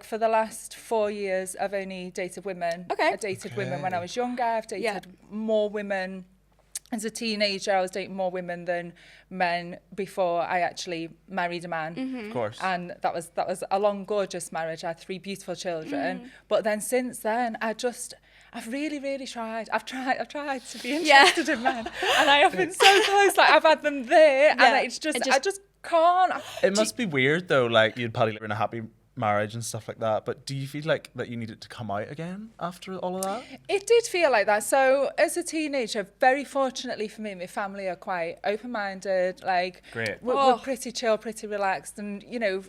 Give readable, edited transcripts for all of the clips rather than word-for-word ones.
for the last 4 years, I've only dated women. Okay. I dated women when I was younger. I've dated more women. As a teenager, I was dating more women than men before I actually married a man. Of course. And that was a long, gorgeous marriage. I had 3 beautiful children. But then since then, I've really, really tried. I've tried to be interested in men. And I have been so close. Like, I've had them there. And I just can't. It must be weird though, like you'd probably live in a happy marriage and stuff like that, but do you feel like that you needed to come out again after all of that? It did feel like that. So as a teenager, very fortunately for me, my family are quite open-minded. Like, Great. We're pretty chill, pretty relaxed, and you know,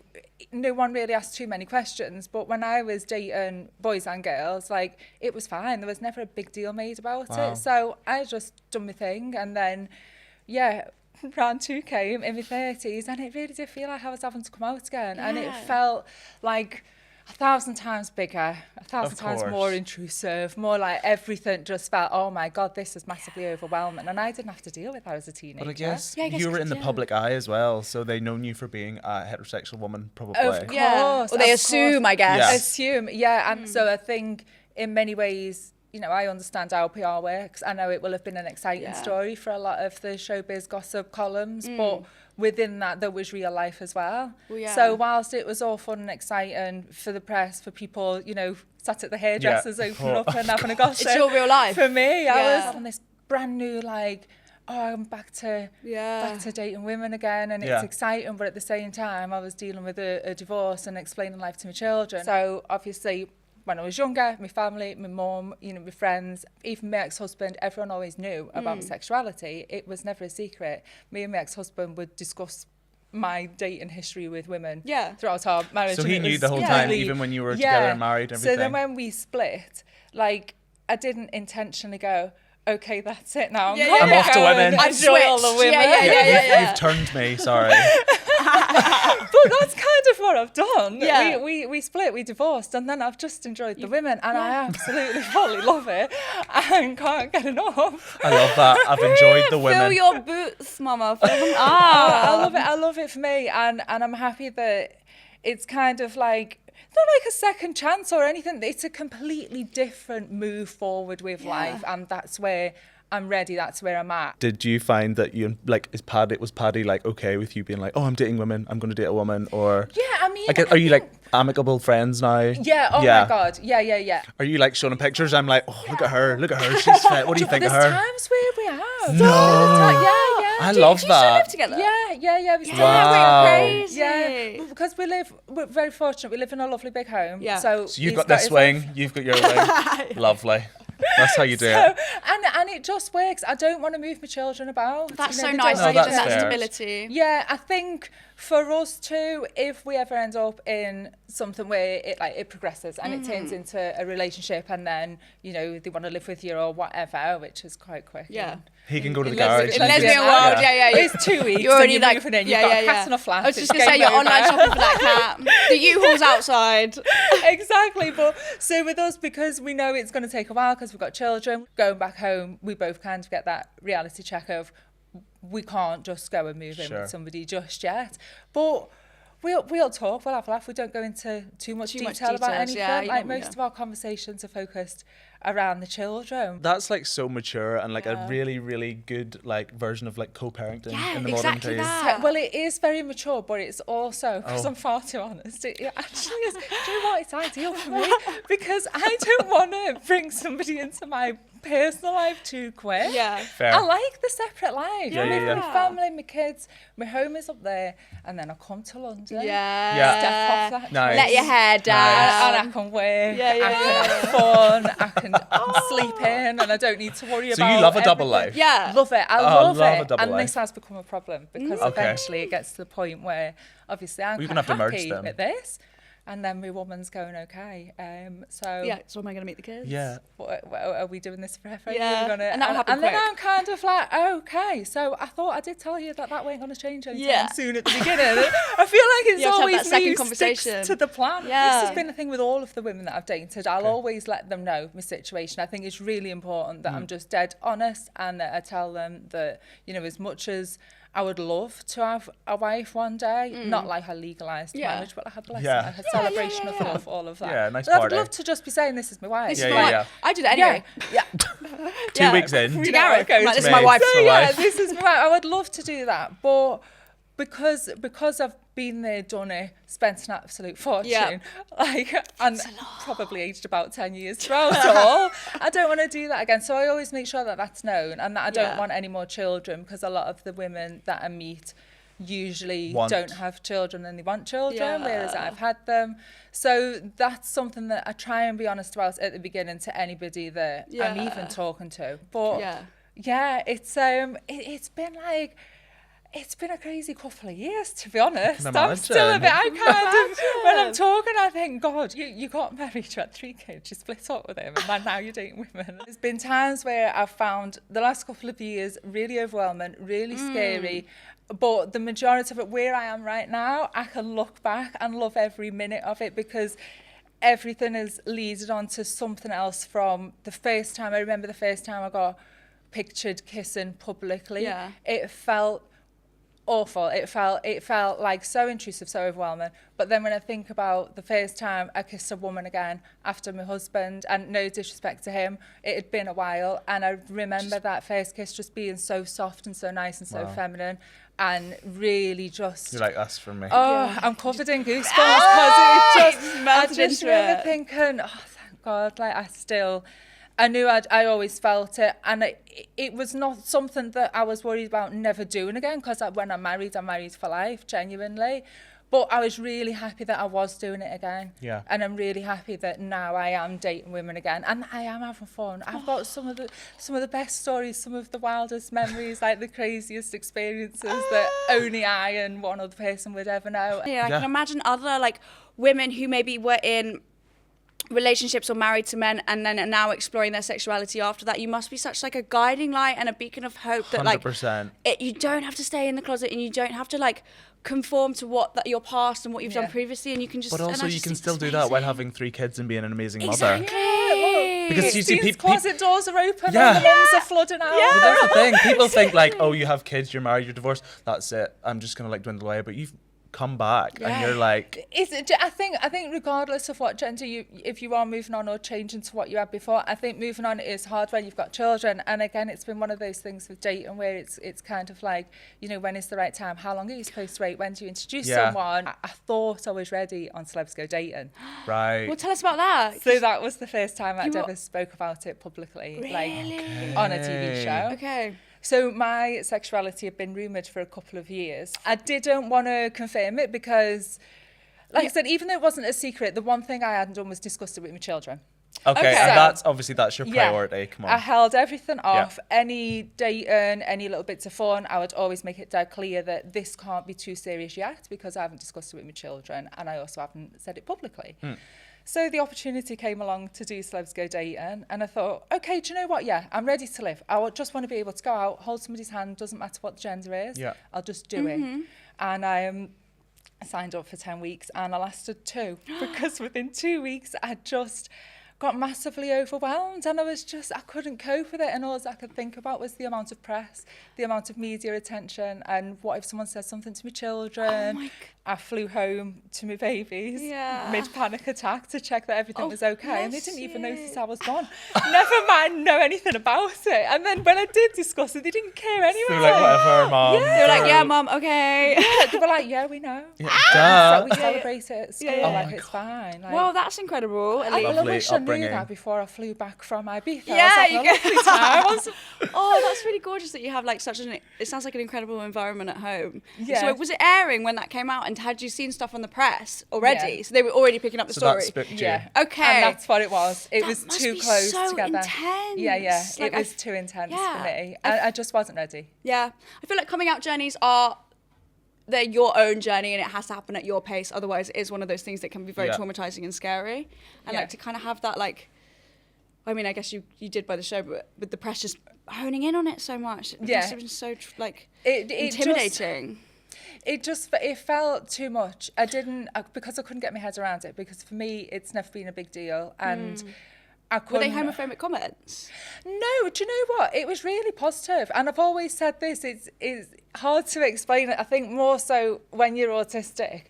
no one really asked too many questions. But when I was dating boys and girls, like, it was fine. There was never a big deal made about it. So I just done my thing, and then round 2 came in my 30s, and it really did feel like I was having to come out again. And it felt like 1,000 times bigger, 1,000 times more intrusive, more like everything just felt, oh my God, this is massively overwhelming. And I didn't have to deal with that as a teenager. But I guess you were in the public eye as well, so they known you for being a heterosexual woman, probably. Of course. Or they assume, I guess. Assume, and so I think in many ways, you know, I understand how PR works. I know it will have been an exciting story for a lot of the showbiz gossip columns, but within that, there was real life as well. So whilst it was all fun and exciting for the press, for people, you know, sat at the hairdressers, opening up and having a gossip. It's your real life. For me, I was on this brand new, like, oh, I'm back to dating women again, and it's exciting, but at the same time, I was dealing with a divorce and explaining life to my children. So obviously, when I was younger, my family, my mum, you know, my friends, even my ex-husband, everyone always knew about my sexuality. It was never a secret. Me and my ex-husband would discuss my dating history with women throughout our marriage. So he knew the whole time, even when you were together and married and everything. So then when we split, like, I didn't intentionally go, okay, that's it now. I'm off to women. I've enjoy all the women. You've turned me, sorry. But that's kind of what I've done. We split, we divorced, and then I've just enjoyed the women, and I absolutely fully love it and can't get enough. I love that. I've enjoyed the women. Fill your boots, mama. Fill them up. I love it. I love it for me, and I'm happy that it's kind of like, not like a second chance or anything. It's a completely different move forward with life, and that's where I'm ready. That's where I'm at. Did you find that you, like, was Paddy like okay with you being like, oh, I'm dating women, I'm going to date a woman, or I mean, are you like amicable friends now? Yeah. Oh my God. Yeah. Are you like showing pictures? I'm like, oh, look at her, she's fit. What do you think of her? There's times where we have. No. Yeah. I love Do you that. still live together? Yeah. We still Wow. We're crazy. Yeah, because we're very fortunate. We live in a lovely big home. Yeah. So you've got this wing, you've got your wing. Lovely. That's how you do it. And it just works. I don't want to move my children about. That's you know, so nice. No, That that's fair. stability. Yeah, I think for us too, if we ever end up in something where it progresses and it turns into a relationship, and then, you know, they want to live with you or whatever, which is quite quick. Yeah. He can go to the garage. In lesbian world, It's 2 weeks. You're already and you're moving in. You've got a cat and a flat. I was just going to say, you're online shopping for that cat. The U-Haul's outside. Exactly. But so with us, because we know it's going to take a while because we've got children, going back home, we both kind of get that reality check of we can't just go and move in with somebody just yet. But we'll talk, we'll have a laugh. We don't go into too much detail about anything. Most of our conversations are focused around the children. That's like so mature and like a really, really good like version of like co-parenting in the modern days. That. Well, it is very mature, but it's also, because I'm far too honest, it actually is. Do you know what? It's ideal for me because I don't want to bring somebody into my personal life too quick. Yeah. Fair. I like the separate life. Yeah, I live yeah. with my family, my kids, my home is up there, and then I come to London. Yeah. Step off that Nice. Let your hair down. and I can work, I can have fun, I can sleep in, and I don't need to worry about So you love a double everything. life? Yeah. Love it. I love love a it. double And life. this has become a problem because Okay. eventually it gets to the point where obviously I'm You're quite gonna have to merge happy them. at this, and then my woman's going okay. So So am I going to meet the kids? Yeah. are we doing this forever? Yeah. You're gonna, And that'll happen and then quick. I'm kind of like, okay, so I thought I did tell you that weren't going to change anytime soon at the beginning. I feel like it's You have to have always that second me who conversation. sticks to the plan. Yeah. This has been the thing with all of the women that I've dated. I'll always let them know my situation. I think it's really important that I'm just dead honest and that I tell them that, you know, as much as I would love to have a wife one day, not like a legalised marriage, but like a blessing, like a celebration of love, all of that. Yeah, nice So party. I'd love to just be saying, this is my wife. This is my wife. I do that anyway. Yeah. 2 weeks in. To Gareth. Like, this is Me. my wife. So my yeah, wife. this is my wife. I would love to do that, but because I've been there, done it, spent an absolute fortune, like, and probably aged about 10 years throughout it all, I don't want to do that again. So I always make sure that that's known, and that I don't want any more children, because a lot of the women that I meet usually don't have children and they want children, whereas I've had them. So that's something that I try and be honest about at the beginning to anybody that I'm even talking to. But it's been like, it's been a crazy couple of years, to be honest. I'm still a bit, when I'm talking, I think, God, you got married, you had 3 kids, you split up with him, and then now you're dating women. There's been times where I've found the last couple of years really overwhelming, really scary, but the majority of it, where I am right now, I can look back and love every minute of it, because everything is leading on to something else. From the first time, I remember the first time I got pictured kissing publicly. It felt awful. It felt like so intrusive, so overwhelming. But then when I think about the first time I kissed a woman again after my husband, and no disrespect to him, it had been a while, and I remember that first kiss just being so soft and so nice and so feminine, and really just... You're like, that's for me. I'm covered in goosebumps, because it just melted I just into remember it. thinking, oh, thank God, like I knew I always felt it, and it was not something that I was worried about never doing again, because when I'm married for life, genuinely. But I was really happy that I was doing it again. Yeah. And I'm really happy that now I am dating women again, and I am having fun. I've got some of the best stories, some of the wildest memories, like the craziest experiences that only I and one other person would ever know. I can imagine other like women who maybe were in relationships or married to men and then are now exploring their sexuality after that. You must be such like a guiding light and a beacon of hope that 100%. you don't have to stay in the closet, and you don't have to like conform to your past and what you've done previously, and you can just... But also you can still do that while having 3 kids and being an amazing Exactly. mother. Because you see closet doors are open, and the mums are flooding out. But that's the thing. People think like, oh, you have kids, you're married, you're divorced, that's it. I'm just gonna like dwindle away. But you've come back and you're like... I think regardless of what gender if you are moving on or changing to what you had before, I think moving on is hard when you've got children. And again, it's been one of those things with dating where it's kind of like, when is the right time? How long are you supposed to wait? When do you introduce someone? I thought I was ready on Celebs Go Dating. Right. Well, tell us about that. So that was the first time I'd ever spoke about it publicly, like on a TV show. Okay. So my sexuality had been rumoured for a couple of years. I didn't want to confirm it because, like I said, even though it wasn't a secret, the one thing I hadn't done was discussed it with my children. Okay, and that's your priority. Come on. I held everything off. Any dating, any little bits of fun, I would always make it dead clear that this can't be too serious yet, because I haven't discussed it with my children, and I also haven't said it publicly. So the opportunity came along to do Celebs Go Dating, and I thought, okay, do you know what? Yeah, I'm ready to live. I just want to be able to go out, hold somebody's hand, doesn't matter what the gender is. Yeah. I'll just do it. And I signed up for 10 weeks, and I lasted 2 because within 2 weeks I just got massively overwhelmed, and I couldn't cope with it, and all I could think about was the amount of press, the amount of media attention, and what if someone said something to my children. Oh my I flew home to my babies mid-panic attack to check that everything was okay, and they didn't even notice I was gone. Never mind know anything about it. And then when I did discuss it, they didn't care anyway. They were like, whatever, Mum. They were like, yeah, Mum, okay. They were like, yeah, we know. Duh. So we celebrate it at school, like it's fine. Like, Well, that's incredible. At I least. wish I knew upbringing. that before I flew back from Ibiza. Yeah, I was having a lovely time. Oh, that's really gorgeous that you have like it sounds like an incredible environment at home. Yeah. So was it airing when that came out, and had you seen stuff on the press already? Yeah. So they were already picking up the So story. that spooked you. Yeah. Okay. And that's what it was. It That was must too be close so together. intense. Yeah. Like, It was too intense yeah. for me. I just wasn't ready. Yeah. I feel like coming out journeys they're your own journey, and it has to happen at your pace. Otherwise, it is one of those things that can be very traumatizing and scary. And like to kind of have that, like, I mean, I guess you did by the show, but with the press just honing in on it so much, it must have been so intimidating. It felt too much. Because I couldn't get my head around it, because for me it's never been a big deal, and Were they couldn't. homophobic comments? No, do you know what? It was really positive. And I've always said this, it's hard to explain it. I think more so when you're autistic,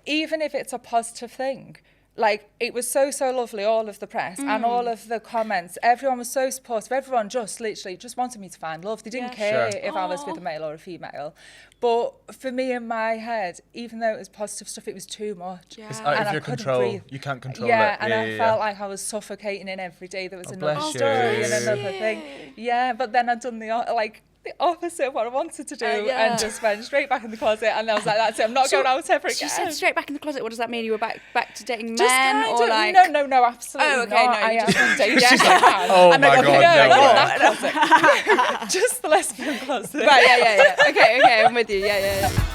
even if it's a positive thing. Like, it was so lovely, all of the press and all of the comments. Everyone was so supportive. Everyone just literally just wanted me to find love. They didn't care if I was with a male or a female. But for me, in my head, even though it was positive stuff, it was too much. It's And out of I your couldn't control. breathe. You can't control Yeah, it. and I felt like I was suffocating in every day. There was another bless you. story and another thing. Yeah, but then I'd done the opposite of what I wanted to do and just went straight back in the closet, and I was like, that's it, I'm not going out ever again. She said straight back in the closet. What does that mean? You were back to dating Just men? kind Or of, like... no, absolutely Oh, okay, not. no, you I just- am dating. She's like, oh I'm my like, God, okay, no go way. in that closet. Just the lesbian closet. Right, yeah. Okay, I'm with you. Yeah.